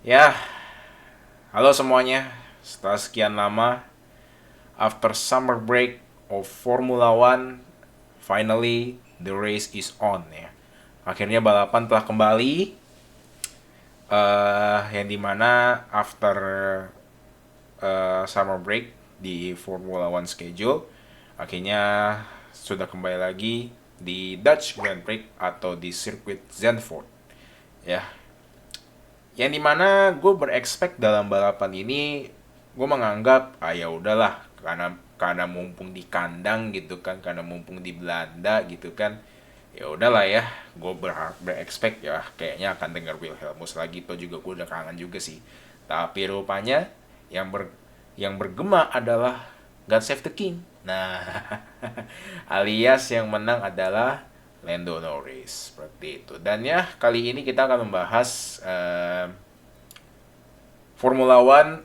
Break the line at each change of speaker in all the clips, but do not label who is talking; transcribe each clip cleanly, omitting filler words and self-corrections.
Ya, halo semuanya. Setelah sekian lama, after summer break of Formula One, finally the race is on ya. Akhirnya balapan telah kembali, yang dimana after summer break di Formula One schedule, akhirnya sudah kembali lagi di Dutch Grand Prix atau di sirkuit Zandvoort. Ya, yang dimana gue berekspek dalam balapan ini, gue menganggap ya udahlah, karena mumpung di kandang gitu kan, karena mumpung di Belanda gitu kan, ya udahlah ya, gue berekspek ya kayaknya akan dengar Wilhelmus lagi. Tuh juga gue udah kangen juga sih, tapi rupanya yang yang bergema adalah God Save the King. Nah, alias yang menang adalah Lando Norris, seperti itu. Dan ya, kali ini kita akan membahas Formula One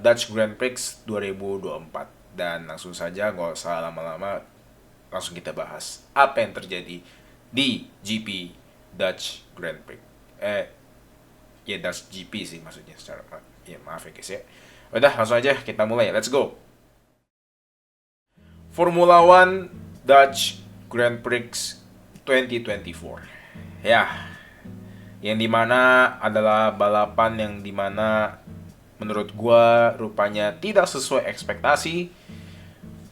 Dutch Grand Prix 2024. Dan langsung saja, nggak usah lama-lama, langsung kita bahas apa yang terjadi di GP Dutch Grand Prix. Ya Dutch GP sih maksudnya secara, ya maaf ya guys ya. Udah, langsung aja kita mulai. Let's go. Formula One Dutch Grand Prix 2024. Ya, yang dimana adalah balapan yang dimana menurut gua rupanya tidak sesuai ekspektasi,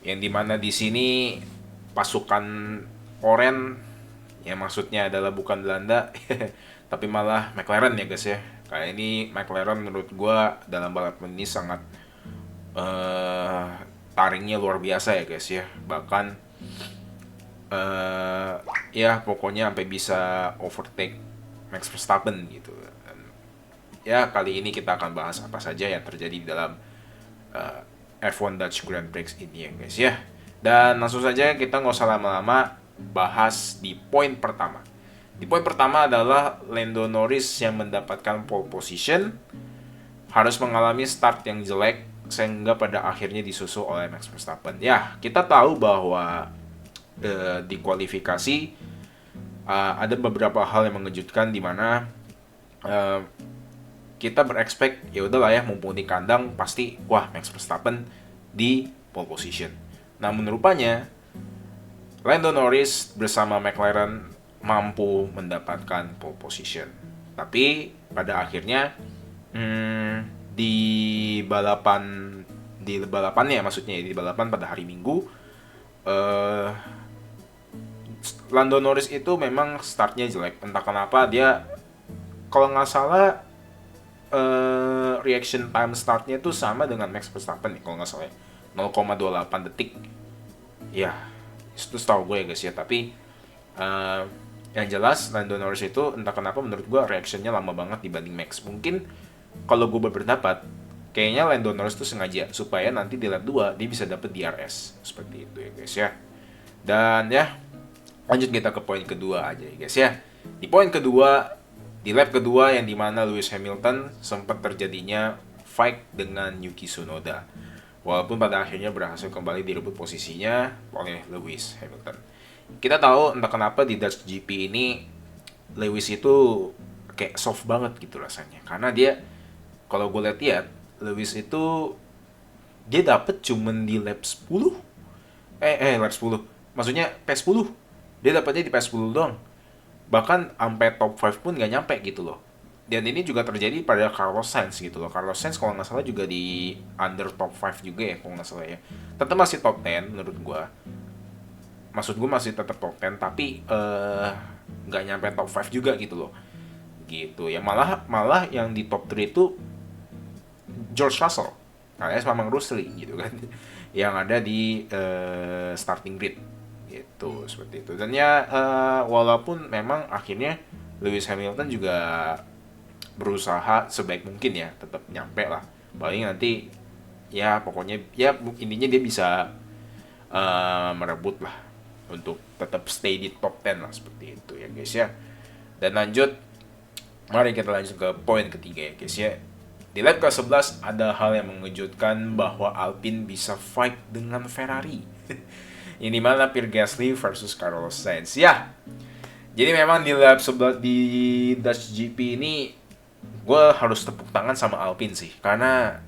yang dimana di sini pasukan Oren, yang maksudnya adalah bukan Belanda tapi malah McLaren ya guys ya. Kali ini McLaren menurut gua dalam balapan ini sangat eh taringnya luar biasa ya guys ya. Bahkan ya pokoknya sampai bisa overtake Max Verstappen gitu. Dan ya kali ini kita akan bahas apa saja yang terjadi di dalam uh, F1 Dutch Grand Prix ini ya guys ya. Dan langsung saja kita nggak usah lama-lama bahas di poin pertama. Di poin pertama adalah Lando Norris yang mendapatkan pole position harus mengalami start yang jelek sehingga pada akhirnya disusul oleh Max Verstappen. Ya, kita tahu bahwa di kualifikasi ada beberapa hal yang mengejutkan di mana uh, kita berekspek ya udahlah ya, mumpung di kandang pasti wah Max Verstappen di pole position. Namun rupanya Lando Norris bersama McLaren mampu mendapatkan pole position. Tapi pada akhirnya di balapan di balapannya maksudnya di balapan pada hari Minggu, eh Lando Norris itu memang startnya jelek. Entah kenapa dia, kalau nggak salah, reaction time startnya itu sama dengan Max Verstappen nih kalau nggak salah ya. 0,28 detik. Ya, itu setahu gue ya guys ya. Tapi yang jelas Lando Norris itu entah kenapa menurut gue reactionnya lama banget dibanding Max. Mungkin kalau gue berpendapat kayaknya Lando Norris itu sengaja supaya nanti di lap 2 dia bisa dapet DRS. Seperti itu ya guys ya. Dan ya, lanjut kita ke poin kedua aja ya guys ya. Di poin kedua, di lap kedua yang dimana Lewis Hamilton sempat terjadinya fight dengan Yuki Tsunoda. Walaupun pada akhirnya berhasil kembali direbut posisinya oleh Lewis Hamilton. Kita tahu entah kenapa di Dutch GP ini Lewis itu kayak soft banget gitu rasanya. Karena dia, kalau gue lihat Lewis itu dia dapet cuman di lap 10. Lap 10. Maksudnya P10. Dia dapetnya di P10 doang. Bahkan sampai top 5 pun gak nyampe gitu loh. Dan ini juga terjadi pada Carlos Sainz gitu loh. Carlos Sainz kalau nggak salah juga di under top 5 juga ya kalau nggak salah ya. Tetap masih top 10 menurut gue. Maksud gue masih tetap top 10 tapi nggak nyampe top 5 juga gitu loh. Gitu ya, malah malah yang di top 3 itu George Russell alias Mamang Rusli gitu kan. Yang ada di starting grid gitu, seperti itu. Dan ya walaupun memang akhirnya Lewis Hamilton juga berusaha sebaik mungkin ya tetap nyampe lah, paling nanti ya pokoknya ya intinya dia bisa merebut lah untuk tetap stay di top 10 lah, seperti itu ya guys ya. Dan lanjut, mari kita lanjut ke poin ketiga ya guys ya. Di lap ke-11 ada hal yang mengejutkan bahwa Alpine bisa fight dengan Ferrari. Yang dimana Pierre Gasly versus Carlos Sainz. Ya, jadi memang di lap 11 di Dutch GP ini gue harus tepuk tangan sama Alpine sih, karena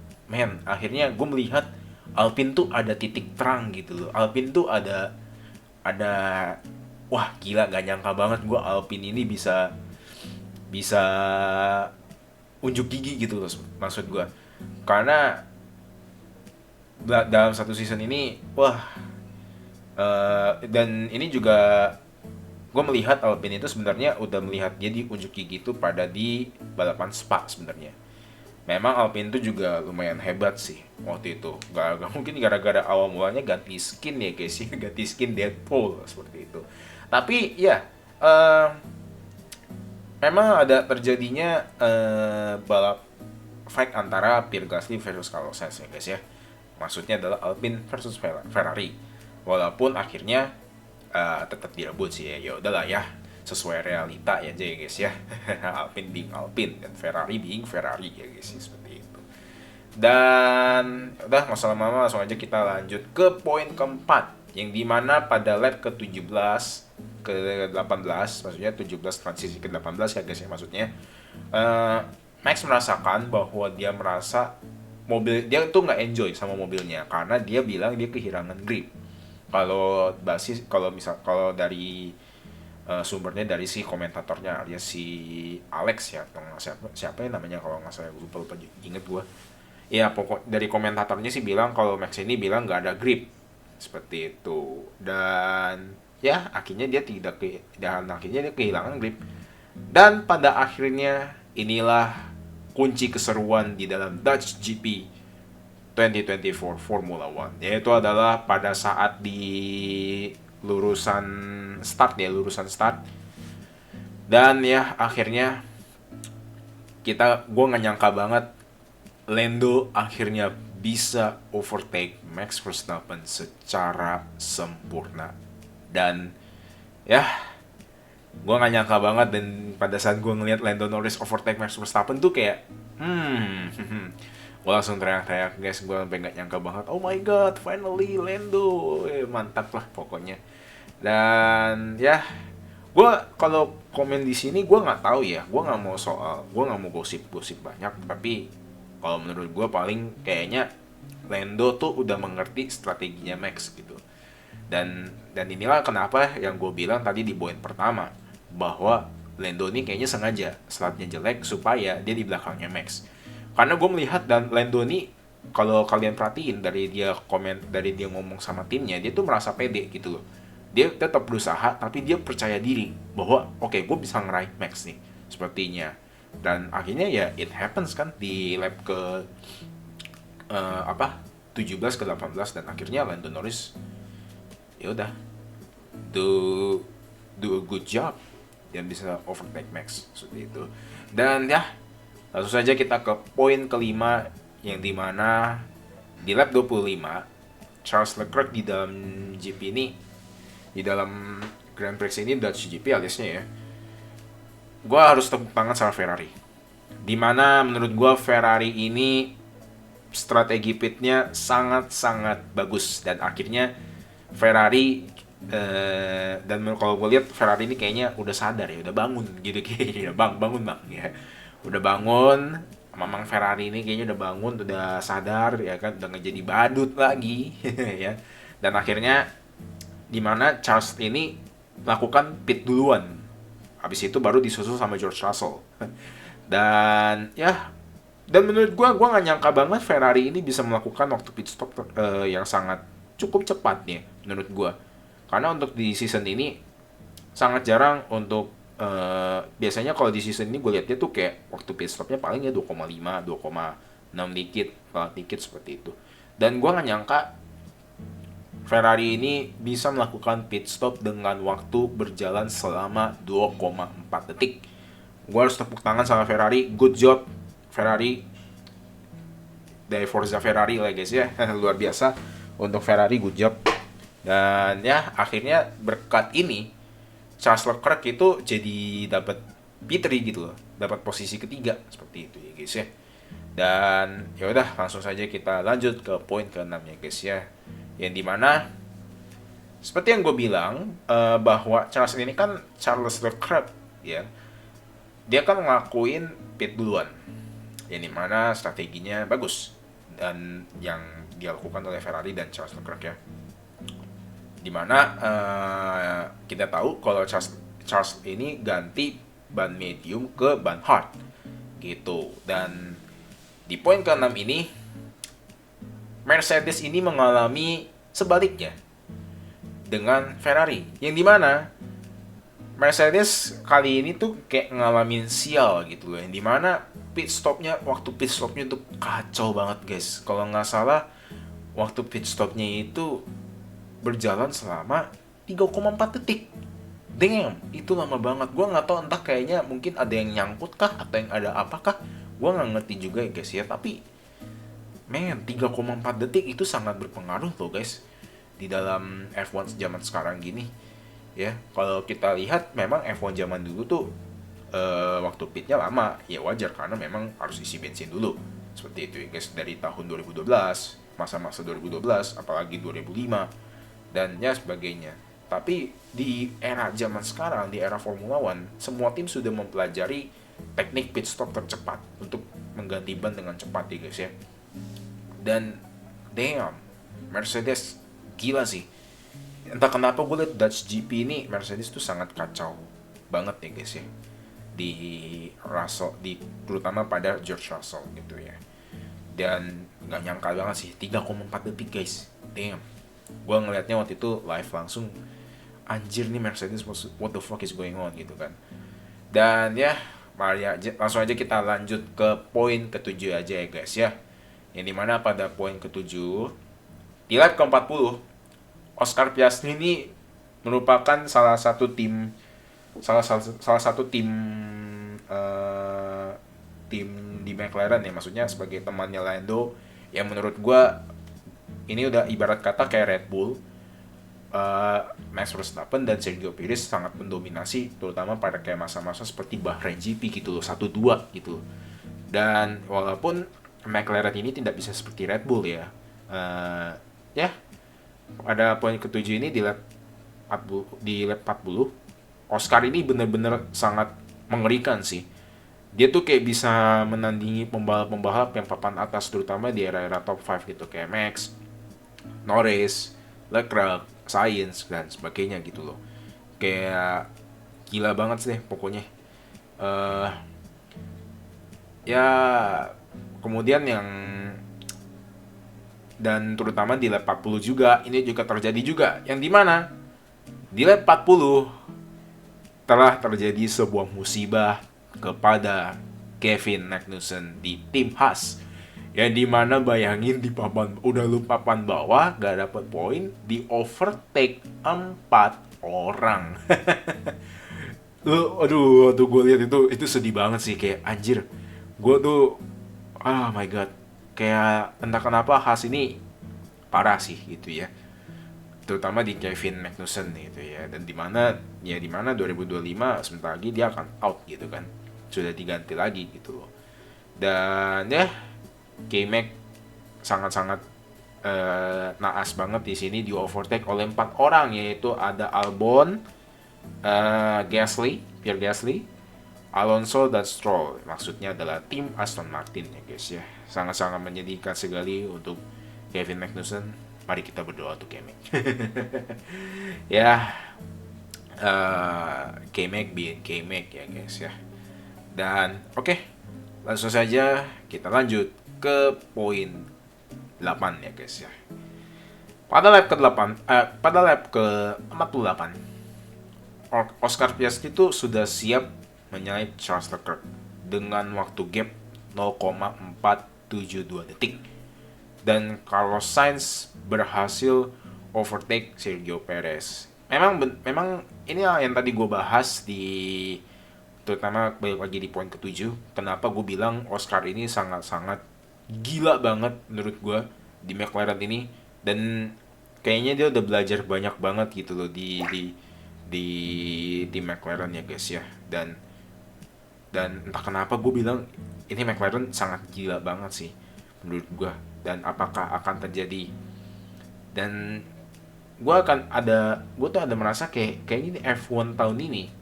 akhirnya gue melihat Alpine tuh ada titik terang gitu loh. Alpine tuh ada wah gila, gak nyangka banget gue Alpine ini bisa bisa unjuk gigi gitu loh, maksud gue. Karena dalam satu season ini, wah, dan ini juga gue melihat Alpine itu sebenarnya udah melihat dia di unjuk gigi itu pada di balapan Spa sebenarnya. Memang Alpine itu juga lumayan hebat sih waktu itu. Gak mungkin gara-gara awal mulanya ganti skin ya guys ya, ganti skin Deadpool seperti itu. Tapi ya, eh, memang ada terjadinya balap fight antara Pierre Gasly versus Carlos Sainz ya guys ya. Maksudnya adalah Alpine versus Ferrari. Walaupun akhirnya tetap direbut sih ya. Ya udahlah ya, sesuai realita ya aja ya guys ya. Alpine being Alpine dan Ferrari being Ferrari ya guys ya, seperti itu. Dan udah nggak usah lama-lama, langsung aja kita lanjut ke poin keempat, yang dimana pada lap ke 17 ke 18, maksudnya 17 transisi ke 18 ya guys ya, maksudnya Max merasakan bahwa dia merasa mobil dia tuh nggak enjoy sama mobilnya, karena dia bilang dia kehilangan grip. Kalau dari sumbernya dari si komentatornya alias si Alex ya, atau siapa ya namanya, kalau nggak salah lupa inget gue ya, pokok dari komentatornya sih bilang kalau Max ini bilang nggak ada grip seperti itu. Dan ya akhirnya dia kehilangan grip. Dan pada akhirnya inilah kunci keseruan di dalam Dutch GP 2024 Formula One, yaitu adalah pada saat di lurusan start. Dan ya akhirnya gue nggak nyangka banget Lando akhirnya bisa overtake Max Verstappen secara sempurna. Dan ya, gue gak nyangka banget. Dan pada saat gue ngeliat Lando Norris overtake Max Verstappen tuh kayak gue langsung teriak-teriak guys, gue sampai gak nyangka banget, oh my god, finally Lando, mantap lah pokoknya. Dan ya, gue kalau komen di sini gue nggak tahu ya, gue nggak mau gosip banyak, tapi kalau menurut gue paling kayaknya Lando tuh udah mengerti strateginya Max gitu. Dan inilah kenapa yang gue bilang tadi di poin pertama, bahwa Lando ini kayaknya sengaja slotnya jelek supaya dia di belakangnya Max. Karena gue melihat dan Lando ini, kalau kalian perhatiin dari dia ngomong sama timnya, dia tuh merasa pede gitu loh. Dia tetap berusaha, tapi dia percaya diri bahwa oke, gue bisa ngeraih Max nih sepertinya. Dan akhirnya ya it happens kan di lap ke 17 ke 18, dan akhirnya Lando Norris ya udah do a good job dan bisa overtake Max seperti itu. Dan ya, langsung saja kita ke poin kelima, yang dimana di lap 25 Charles Leclerc di dalam GP ini, di dalam Grand Prix ini, Dutch GP aliasnya ya, gue harus tepuk tangan sama Ferrari. Dimana menurut gue Ferrari ini strategi pitnya sangat-sangat bagus, dan akhirnya Ferrari dan kalau gue lihat Ferrari ini kayaknya udah sadar ya, udah bangun gitu kayaknya. bangun ya, udah bangun. Mamang Ferrari ini kayaknya udah bangun, udah sadar ya kan, udah nggak jadi badut lagi ya. Dan akhirnya dimana Charles ini melakukan pit duluan, habis itu baru disusul sama George Russell. Dan ya, dan menurut gue nggak nyangka banget Ferrari ini bisa melakukan waktu pit stop yang sangat cukup cepat nih menurut gue. Karena untuk di season ini sangat jarang untuk biasanya kalau di season ini gue liatnya tuh kayak waktu pit stopnya paling ya 2,5, 2,6 dikit seperti itu. Dan gue nggak nyangka Ferrari ini bisa melakukan pit stop dengan waktu berjalan selama 2,4 detik. Gue harus tepuk tangan sama Ferrari, good job Ferrari, dari Forza Ferrari lah guys ya. Luar biasa untuk Ferrari, good job. Dan ya akhirnya berkat ini Charles Leclerc itu jadi dapat P3 gitu loh, dapat posisi ketiga seperti itu ya guys ya. Dan ya udah, langsung saja kita lanjut ke poin ke-6 ya guys ya, yang dimana seperti yang gue bilang bahwa Charles Leclerc ya, dia kan ngelakuin pit duluan, yang dimana strateginya bagus dan yang dilakukan oleh Ferrari dan Charles Leclerc ya. Dimana kita tahu kalau Charles ini ganti ban medium ke ban hard gitu. Dan di poin ke-6 ini Mercedes ini mengalami sebaliknya dengan Ferrari, yang dimana Mercedes kali ini tuh kayak ngalamin sial gitu loh, yang dimana waktu pit stopnya tuh kacau banget guys. Kalau nggak salah waktu pit stopnya itu berjalan selama 3,4 detik. Damn, itu lama banget. Gue nggak tahu, entah kayaknya mungkin ada yang nyangkut kah atau yang ada apakah. Gue nggak ngerti juga ya guys ya. Tapi, 3,4 detik itu sangat berpengaruh loh guys di dalam F1 zaman sekarang gini. Ya, kalau kita lihat memang F1 zaman dulu tuh waktu pitnya lama, ya wajar karena memang harus isi bensin dulu. Seperti itu ya guys, dari tahun 2012, masa-masa 2012, apalagi 2005 dan ya sebagainya. Tapi di era zaman sekarang, di era Formula One, semua tim sudah mempelajari teknik pit stop tercepat untuk mengganti ban dengan cepat ya guys ya. Dan damn, Mercedes gila sih. Entah kenapa gue liat Dutch GP ini Mercedes tuh sangat kacau banget ya guys ya. Di Russell, terutama pada George Russell gitu ya. Dan nggak nyangka banget sih 3,4 detik guys. Damn. Gue ngelihatnya waktu itu live langsung, anjir nih Mercedes, what the fuck is going on gitu kan. Dan ya mari aja, langsung aja kita lanjut ke poin ke-7 aja ya guys ya, yang dimana pada poin ke-7 di lap ke-40 Oscar Piastri ini merupakan salah satu tim tim di McLaren ya, maksudnya sebagai temannya Lando, yang menurut gue ini udah ibarat kata kayak Red Bull. Max Verstappen dan Sergio Perez sangat mendominasi, terutama pada kayak masa-masa seperti Bahrain GP gitu loh, 1-2 gitu. Dan walaupun McLaren ini tidak bisa seperti Red Bull ya, ya ada poin ke-7 ini di lap 40, Oscar ini benar-benar sangat mengerikan sih. Dia tuh kayak bisa menandingi pembalap-pembalap yang papan atas, terutama di era-era top 5 gitu, kayak Max, Norris, Leclerc, Sainz, dan sebagainya gitu loh. Kayak gila banget sih pokoknya. Ya kemudian dan terutama di lap 40 juga, ini juga terjadi juga, yang dimana di lap 40 telah terjadi sebuah musibah kepada Kevin Magnussen di tim Haas. Ya dimana bayangin di papan bawah gak dapet poin, di overtake 4 orang. Aduh gue lihat itu sedih banget sih, kayak anjir. Gue tuh, oh my god, kayak entah kenapa Haas ini parah sih gitu ya, terutama di Kevin Magnussen gitu ya. Dan dimana 2025 sebentar lagi dia akan out gitu kan, sudah diganti lagi gitu loh. Dan ya K-Mag sangat-sangat naas banget di sini, di overtake oleh 4 orang, yaitu ada Albon, Pierre Gasly, Alonso dan Stroll. Maksudnya adalah tim Aston Martin ya guys ya. Sangat-sangat menyedihkan sekali untuk Kevin Magnussen. Mari kita berdoa untuk K-Mag. Ya, K-Mag being K-Mag ya guys ya. Dan oke, langsung saja kita lanjut ke poin 8 ya guys ya. Pada lap ke-48, Oscar Piastri itu sudah siap menyalip Charles Leclerc dengan waktu gap 0,472 detik. Dan Carlos Sainz berhasil overtake Sergio Perez. Memang ini yang tadi gue bahas terutama balik lagi di poin ke-7, kenapa gue bilang Oscar ini sangat-sangat gila banget menurut gue di McLaren ini. Dan kayaknya dia udah belajar banyak banget gitu loh di McLaren ya guys ya. Dan entah kenapa gue bilang ini McLaren sangat gila banget sih menurut gue. Dan apakah akan terjadi, dan gue tuh ada merasa kayaknya di F1 tahun ini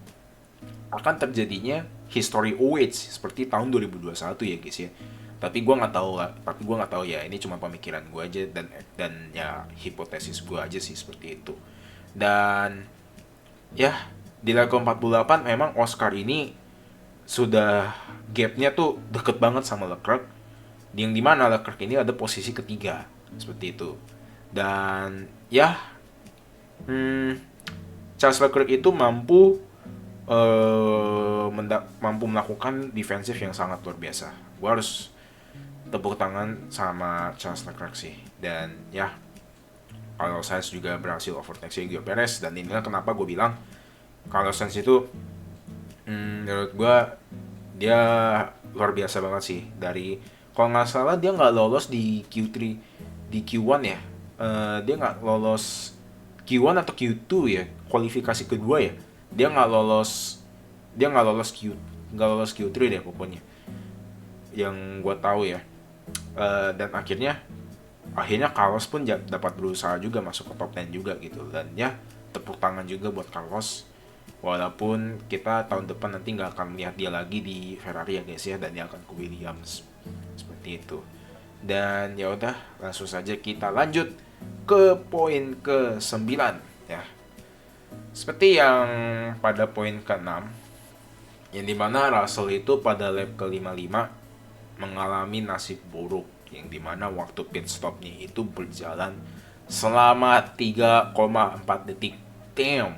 akan terjadinya history awaits seperti tahun 2021 ya guys ya. Tapi gue nggak tahu lah, ya, ini cuma pemikiran gue aja dan ya hipotesis gue aja sih seperti itu. Dan ya di leg ke-48 memang Oscar ini sudah gapnya tuh deket banget sama Leclerc, yang dimana Leclerc ini ada posisi ketiga seperti itu. Dan ya Charles Leclerc itu mampu melakukan defensif yang sangat luar biasa. Gue harus tepuk tangan sama Charles Leclerc sih. Dan ya Carlos Sainz juga berhasil overtake Sergio Perez, dan inilah kenapa gue bilang Carlos Sainz itu menurut gue dia luar biasa banget sih. Dari kalau nggak salah dia nggak lolos di Q3, di Q1 ya. Dia nggak lolos Q1 atau Q2 ya, kualifikasi kedua ya. Dia nggak lolos nggak lolos Q3 deh pokoknya, yang gue tahu ya. Dan akhirnya Carlos pun dapat berusaha juga masuk ke top 10 juga gitu. Dan ya tepuk tangan juga buat Carlos, walaupun kita tahun depan nanti nggak akan melihat dia lagi di Ferrari ya guys ya, dan dia akan ke Williams seperti itu. Dan ya udah, langsung saja kita lanjut ke poin ke-9 ya. Seperti yang pada poin ke-6, yang dimana Russell itu pada lap ke-55 mengalami nasib buruk, yang dimana waktu pit stopnya itu berjalan selama 3,4 detik. Damn,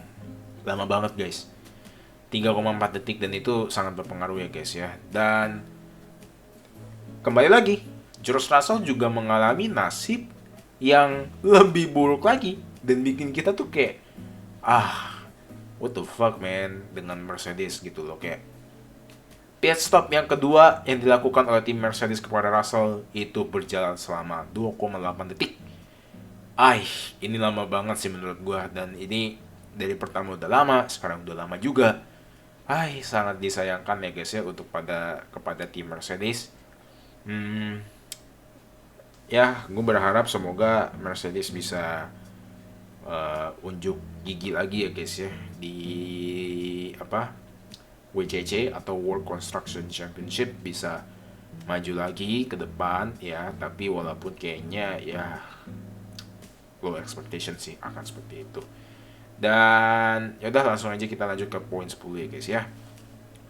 lama banget guys, 3,4 detik, dan itu sangat berpengaruh ya guys ya. Dan kembali lagi, George Russell juga mengalami nasib yang lebih buruk lagi, dan bikin kita tuh kayak what the fuck man dengan Mercedes gitu loh. Kayak pit stop yang kedua yang dilakukan oleh tim Mercedes kepada Russell itu berjalan selama 2,8 detik. Ini lama banget sih menurut gua, dan ini dari pertama udah lama, sekarang udah lama juga. Sangat disayangkan ya guys ya untuk kepada tim Mercedes. Ya, gue berharap semoga Mercedes bisa unjuk gigi lagi ya guys ya di WCC atau World Construction Championship, bisa maju lagi ke depan ya. Tapi walaupun kayaknya ya low expectation sih akan seperti itu. Dan yaudah, langsung aja kita lanjut ke poin 10 ya guys ya.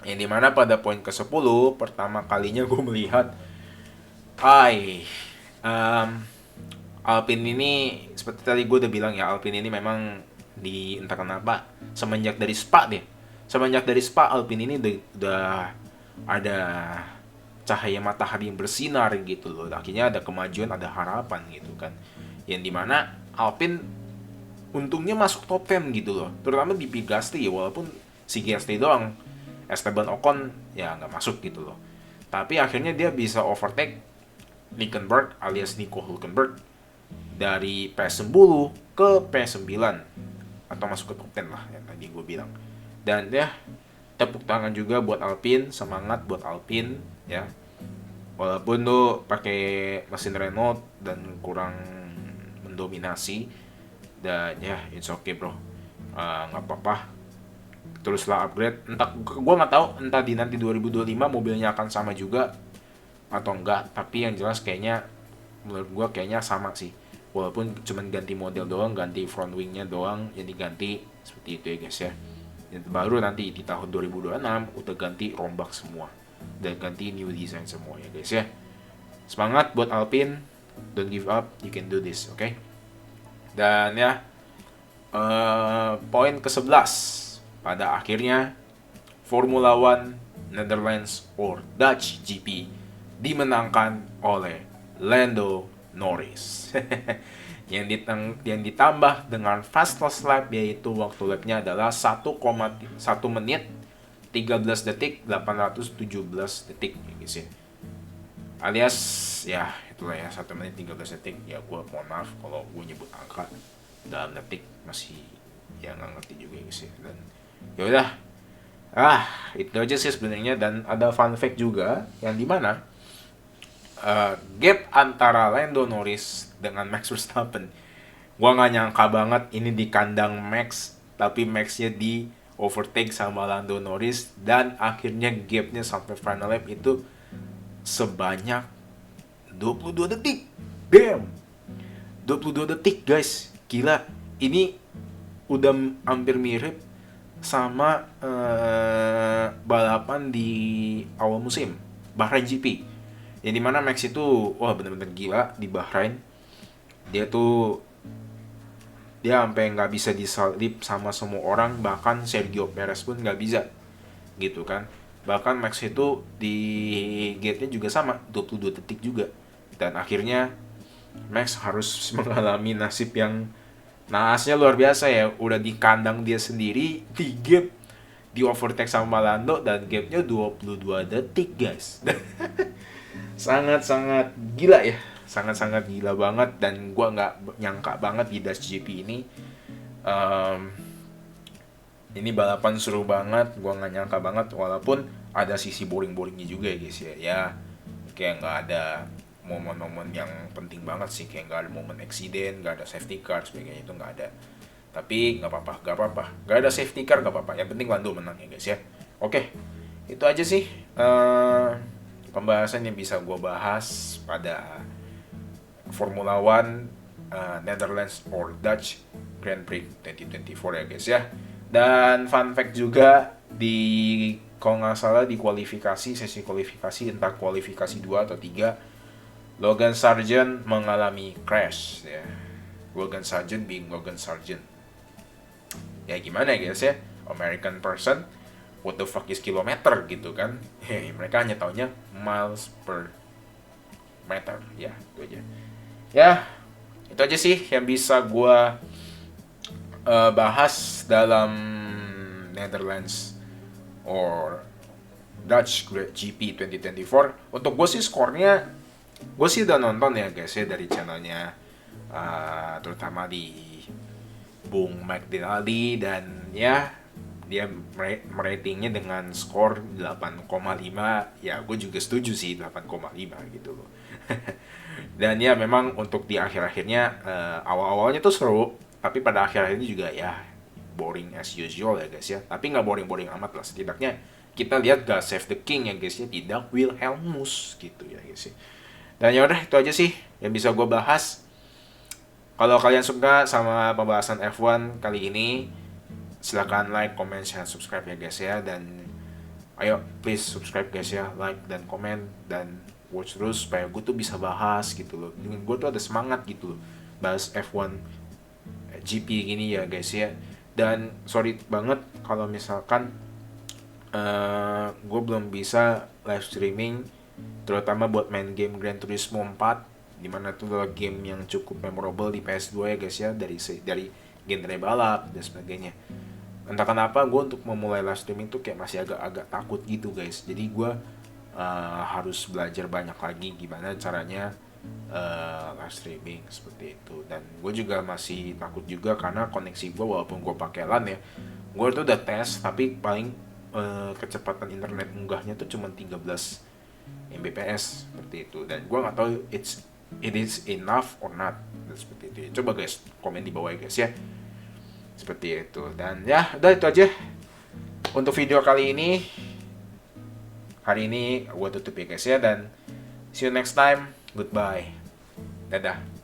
Yang dimana pada poin ke-10 pertama kalinya gue melihat Alpine ini, seperti tadi gue udah bilang ya, Alpine ini memang entah kenapa semenjak dari Spa Alpine ini udah ada cahaya matahari yang bersinar gitu loh. Akhirnya ada kemajuan, ada harapan gitu kan, yang dimana Alpine untungnya masuk top 10 gitu loh, terutama di Piastri ya. Walaupun si Gasly doang, Esteban Ocon ya nggak masuk gitu loh, tapi akhirnya dia bisa overtake Hülkenberg alias Nico Hülkenberg dari P10 ke P9, atau masuk ke top 10 lah yang tadi gue bilang. Dan ya tepuk tangan juga buat Alpine, semangat buat Alpine ya. Walaupun tuh pakai mesin Renault dan kurang mendominasi, dan ya it's okay bro, nggak apa-apa, teruslah upgrade. Gue nggak tahu entah di nanti 2025 mobilnya akan sama juga atau enggak, tapi yang jelas kayaknya menurut gue kayaknya sama sih, walaupun cuman ganti model doang, ganti front wingnya doang yang diganti seperti itu ya guys ya. Dan baru nanti di tahun 2026 udah ganti rombak semua dan ganti new design semua ya guys ya. Semangat buat Alpine, don't give up, you can do this, oke? Dan ya poin ke-11, pada akhirnya Formula One Netherlands or Dutch GP dimenangkan oleh Lando Norris. yang ditambah dengan fastest lap, yaitu waktu lapnya adalah 1 menit 13 detik 817 detik ya guys ya. Alias ya itulah ya, 1 menit 13 detik ya. Gue mohon maaf kalau gue nyebut angka dalam detik, masih ya nggak ngerti juga ya guys ya. Dan ya udah, itu aja sih sebenarnya. Dan ada fun fact juga yang dimana gap antara Lando Norris dengan Max Verstappen, gua nggak nyangka banget ini di kandang Max, tapi Maxnya di overtake sama Lando Norris, dan akhirnya gapnya sampai final lap itu sebanyak 22 detik. Damn, 22 detik guys, gila. Ini udah hampir mirip sama balapan di awal musim Bahrain GP, yang dimana Max itu wah bener-bener gila di Bahrain. Dia sampai nggak bisa disalip sama semua orang, bahkan Sergio Perez pun nggak bisa gitu kan. Bahkan Max itu di gate-nya juga sama 22 detik juga, dan akhirnya Max harus mengalami nasib yang naasnya luar biasa ya. Udah di kandang dia sendiri, di gap, di overtake sama Lando, dan gapnya 22 detik guys. Sangat-sangat gila ya. Sangat-sangat gila banget, dan gue nggak nyangka banget di Dutch GP ini. Ini balapan seru banget, gue nggak nyangka banget, walaupun ada sisi boring-boringnya juga ya guys ya. Ya kayak nggak ada momen-momen yang penting banget sih, kayak nggak ada momen eksiden, nggak ada safety car sebagainya, itu nggak ada. Tapi nggak apa-apa, nggak ada safety car nggak apa-apa, yang penting Lando menang ya guys ya. Oke, itu aja sih pembahasan yang bisa gue bahas pada Formula One Netherlands or Dutch Grand Prix 2024 ya guys ya. Dan fun fact juga, di kalau nggak salah di sesi kualifikasi, entah kualifikasi 2 atau 3, Logan Sargent mengalami crash ya. Logan Sargent being Logan Sargent. Ya gimana ya guys ya, American person, what the fuck is kilometer gitu kan. Mereka hanya taunya miles per meter. Ya itu aja. Ya itu aja sih yang bisa gue bahas dalam Netherlands or Dutch GP 2024. Untuk gue sih skornya, gue sih udah nonton ya guys ya dari channelnya, terutama di Bung McDinaldi, dan ya dia meratingnya dengan skor 8,5. Ya gue juga setuju sih 8,5 gitu loh. Dan ya memang untuk di akhir-akhirnya awal-awalnya tuh seru, tapi pada akhir-akhirnya juga ya boring as usual ya guys ya. Tapi nggak boring-boring amat lah, setidaknya kita lihat God Save the King ya guys ya, tidak Wilhelmus gitu ya guys ya. Dan ya udah itu aja sih yang bisa gue bahas. Kalau kalian suka sama pembahasan F1 kali ini, silakan like, comment, share, subscribe ya guys ya. Dan ayo please subscribe guys ya, like dan komen, dan watch terus supaya gue tuh bisa bahas gitu loh. Dengan gue tuh ada semangat gitu loh bahas F1 GP gini ya guys ya. Dan sorry banget kalau misalkan gue belum bisa live streaming, terutama buat main game Gran Turismo 4, dimana itu adalah game yang cukup memorable di PS2 ya guys ya, dari genre balap dan sebagainya. Entah kenapa gue untuk memulai live streaming tuh kayak masih agak-agak takut gitu guys. Jadi gue harus belajar banyak lagi gimana caranya live streaming seperti itu. Dan gue juga masih takut juga karena koneksi gue, walaupun gue pakai LAN ya, gue tuh udah tes tapi paling kecepatan internet munggahnya tuh cuma 13 Mbps seperti itu. Dan gue nggak tahu it is enough or not, dan seperti itu. Coba guys komen di bawah ya guys ya, seperti itu. Dan ya udah itu aja untuk video kali ini. Hari ini gue tutup ya guys ya, dan see you next time. Goodbye. Dadah.